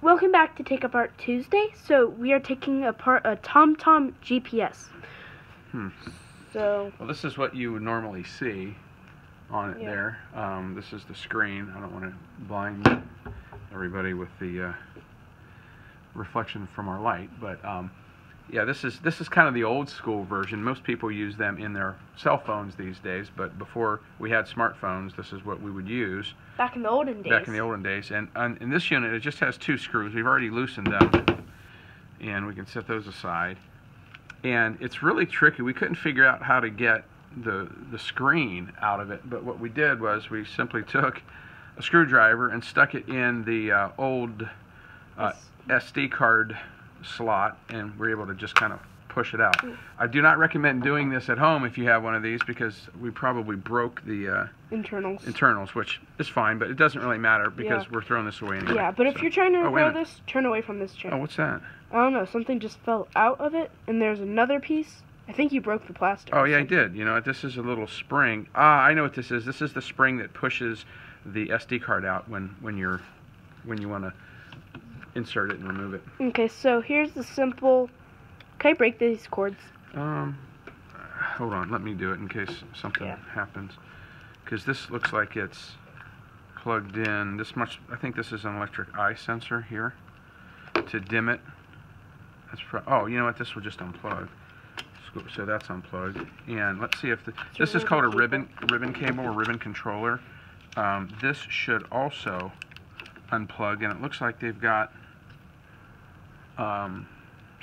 Welcome back to Take Apart Tuesday. So we are taking apart a TomTom GPS. So well, this is what you would normally see on it there. This is the screen. I don't want to blind everybody with the reflection from our light, but yeah, this is kind of the old school version. Most people use them in their cell phones these days, but before we had smartphones, this is what we would use. Back in the olden days. Back in the olden days. And in this unit, it just has 2 screws. We've already loosened them, and we can set those aside. And it's really tricky. We couldn't figure out how to get the screen out of it, but what we did was we simply took a screwdriver and stuck it in the old SD card slot, and we're able to just kind of push it out. I do not recommend doing this at home if you have one of these, because we probably broke the internals, which is fine, but it doesn't really matter because we're throwing this away anyway. Yeah, but if you're trying to repair this, turn away from this chair. Oh, what's that? I don't know, something just fell out of it, and there's another piece. I think you broke the plastic. Oh yeah, I did. You know, this is a little spring. I know what this is. This is the spring that pushes the SD card out when you want to insert it and remove it. Okay, so here's the simple. Can I break these cords? Hold on, let me do it in case something happens. Because this looks like it's plugged in. I think this is an electric eye sensor here to dim it. Oh, you know what? This will just unplug. So that's unplugged. And let's see if this is called a ribbon cable or ribbon controller. This should also unplug, and it looks like they've got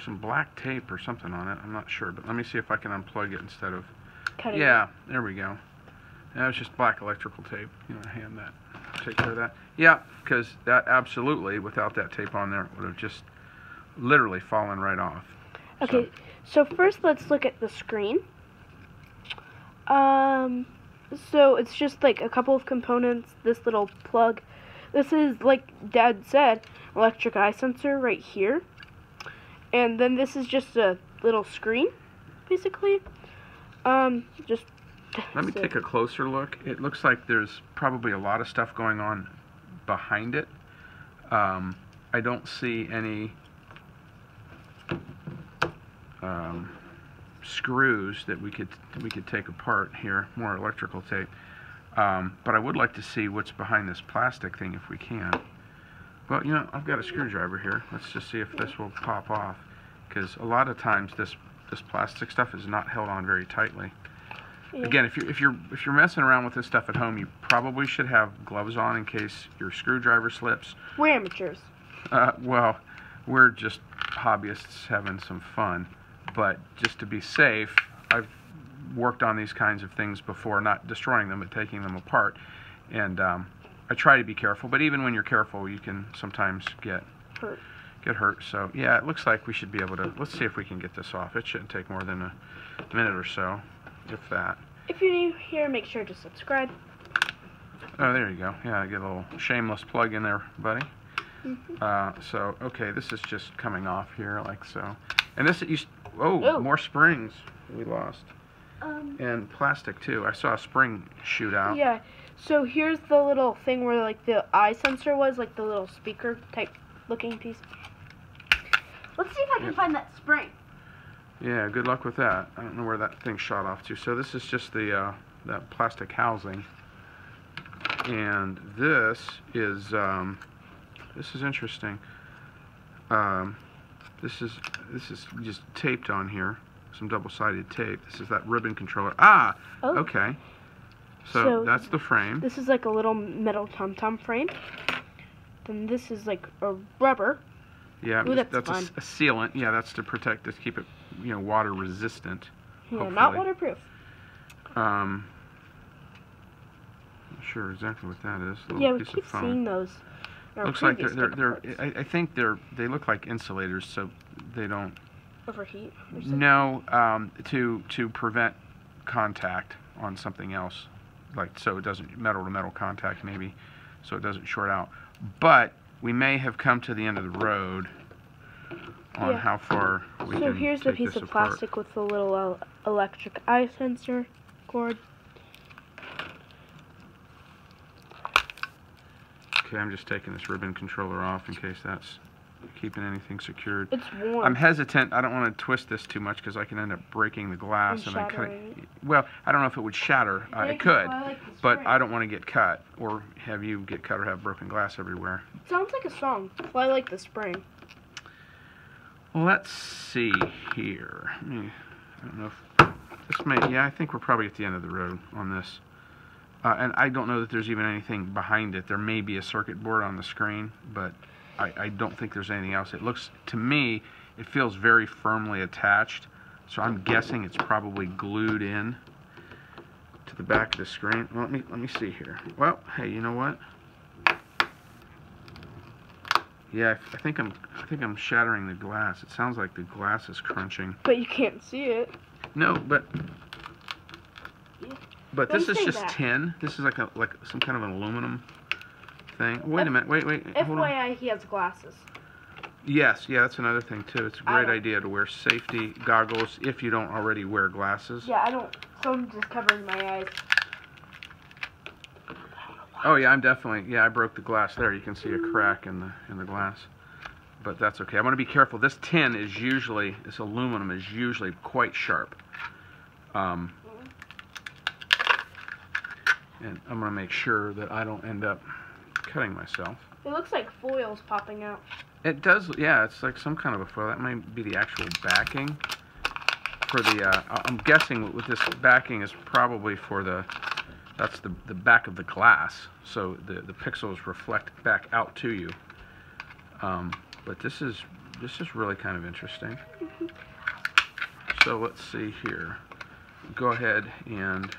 some black tape or something on it. I'm not sure, but let me see if I can unplug it instead of cutting. Yeah, there we go. That was just black electrical tape. You know, hand that, take care of that. Yeah, because that absolutely, without that tape on there, would have just literally fallen right off. Okay, so first let's look at the screen. So it's just like a couple of components. This little plug. This is, like Dad said, electric eye sensor right here. And then this is just a little screen, basically. Just let me take a closer look. It looks like there's probably a lot of stuff going on behind it. I don't see any screws that we could take apart here. More electrical tape. But I would like to see what's behind this plastic thing if we can. Well, you know, I've got a screwdriver here. Let's just see if this will pop off, because a lot of times this plastic stuff is not held on very tightly. Yeah. Again, if you're messing around with this stuff at home, you probably should have gloves on in case your screwdriver slips. We're amateurs. Well, we're just hobbyists having some fun. But just to be safe, I've worked on these kinds of things before, not destroying them, but taking them apart. And I try to be careful, but even when you're careful, you can sometimes get hurt. So yeah, it looks like we should be able to. Let's see if we can get this off. It shouldn't take more than a minute or so, if that. If you're new here, make sure to subscribe. Oh, there you go. Yeah, get a little shameless plug in there, buddy. So okay, this is just coming off here like so. And this more springs we lost. And plastic too. I saw a spring shoot out. Yeah. So here's the little thing where like the eye sensor was, like the little speaker type looking piece. Let's see if I can find that spring. Yeah, good luck with that. I don't know where that thing shot off to. So this is just the that plastic housing. And this is interesting. This is just taped on here. Some double-sided tape. This is that ribbon controller. Okay. So that's the frame. This is like a little metal TomTom frame. Then this is like a rubber. Yeah, that's a sealant. Yeah, that's to protect this, keep it, you know, water resistant. Yeah, not waterproof. Not sure exactly what that is. Yeah, we keep seeing those. Looks like they're I think they look like insulators, so they don't overheat or something? No, to prevent contact on something else, like so it doesn't metal to metal contact maybe, so it doesn't short out. But we may have come to the end of the road on how far we can. So here's the piece of plastic with the little electric eye sensor cord. Okay, I'm just taking this ribbon controller off in case that's keeping anything secured. It's warm. I'm hesitant. I don't want to twist this too much because I can end up breaking the glass and then cut it. Well, I don't know if it would shatter. It could, but I don't want to get cut or have you get cut or have broken glass everywhere. It sounds like a song. Well, I like the spring. Well, let's see here. I don't know if this may. Yeah, I think we're probably at the end of the road on this. And I don't know that there's even anything behind it. There may be a circuit board on the screen, but I don't think there's anything else. It looks, to me, it feels very firmly attached. So I'm guessing it's probably glued in to the back of the screen. Well, let me see here. Well, hey, you know what? Yeah, I think I'm shattering the glass. It sounds like the glass is crunching. But you can't see it. No, but this is just that. tin. This is like some kind of an aluminum thing. Wait a minute. Wait. Hold on. FYI, he has glasses. Yes, yeah, that's another thing too. It's a great idea to wear safety goggles if you don't already wear glasses. Yeah, I don't. So I'm just covering my eyes. Oh yeah, I'm definitely. Yeah, I broke the glass there. You can see a crack in the glass, but that's okay. I want to be careful. This tin is usually, this aluminum is usually quite sharp. And I'm going to make sure that I don't end up cutting myself. It looks like foil's popping out. It does, yeah, it's like some kind of a foil. That might be the actual backing for the, I'm guessing with this backing is probably for that's the back of the glass. So the pixels reflect back out to you. But this is really kind of interesting. So let's see here. Go ahead and...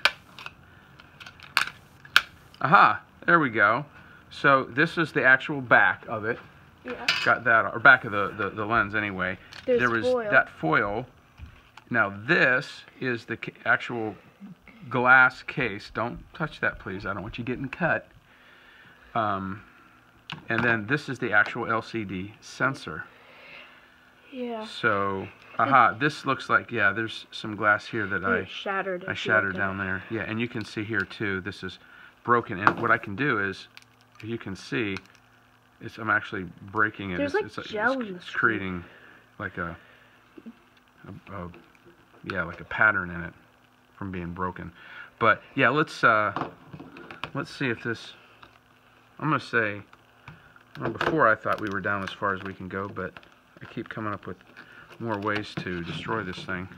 Aha! There we go. So this is the actual back of it. Yeah. Got that, or back of the lens anyway. There was foil. that foil. Now this is the actual glass case. Don't touch that, please. I don't want you getting cut. And then this is the actual LCD sensor. Yeah. So, aha, this looks like, yeah, there's some glass here that I shattered. I shattered down there. Yeah, and you can see here too, this is broken. And what I can do is, if you can see, I'm actually breaking it. There's like gel in the it's creating like a like a pattern in it from being broken. But yeah, let's see if this. I'm gonna say, well, before I thought we were down as far as we can go, but I keep coming up with more ways to destroy this thing.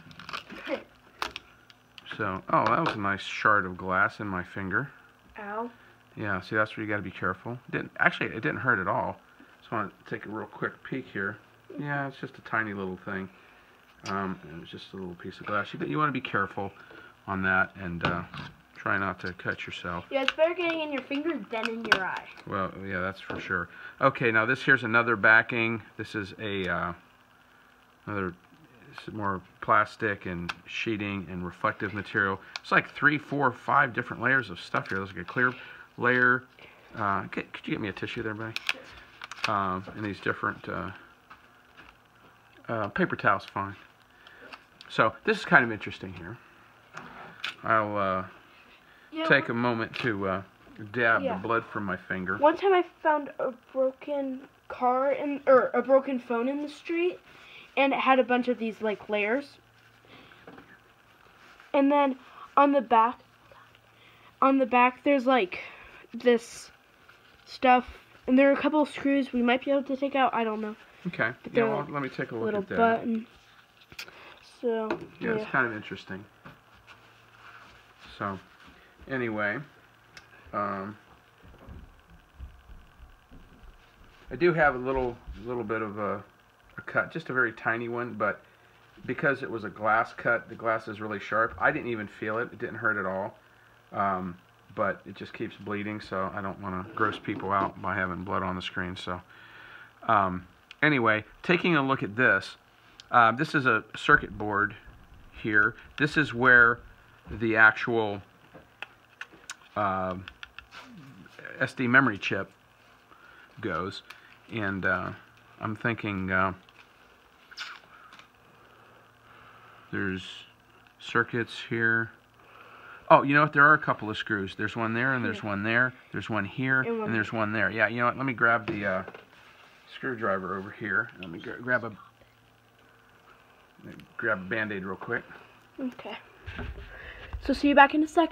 So, oh, that was a nice shard of glass in my finger. Ow. Yeah, see, that's where you got to be careful. Actually, it didn't hurt at all. Just want to take a real quick peek here. Yeah, it's just a tiny little thing. And it's just a little piece of glass. You want to be careful on that and try not to cut yourself. Yeah, it's better getting in your finger than in your eye. Well, yeah, that's for sure. Okay, now here's another backing. This is another more plastic and sheeting and reflective material. It's like 3, 4, 5 different layers of stuff here. There's like a clear layer. Could you get me a tissue there, buddy? And these different paper towels, fine. So this is kind of interesting here. I'll take a moment to dab the blood from my finger. One time I found a broken car or a broken phone in the street, and it had a bunch of these like layers. And then on the back there's like this stuff, and there are a couple of screws we might be able to take out. I don't know. Okay. Yeah, well, let me take a look at that. Button. So yeah, it's kind of interesting. So anyway, I do have a little bit of a cut, just a very tiny one, but because it was a glass cut, the glass is really sharp. I didn't even feel it. It didn't hurt at all. But it just keeps bleeding, so I don't want to gross people out by having blood on the screen. So anyway, taking a look at this, this is a circuit board here. This is where the actual SD memory chip goes, and I'm thinking there's circuits here. Oh, you know what? There are a couple of screws. There's one there, and there's one there. There's one here, and there's one there. Yeah, you know what? Let me grab the screwdriver over here. Let me grab a Band-Aid real quick. Okay. So see you back in a second.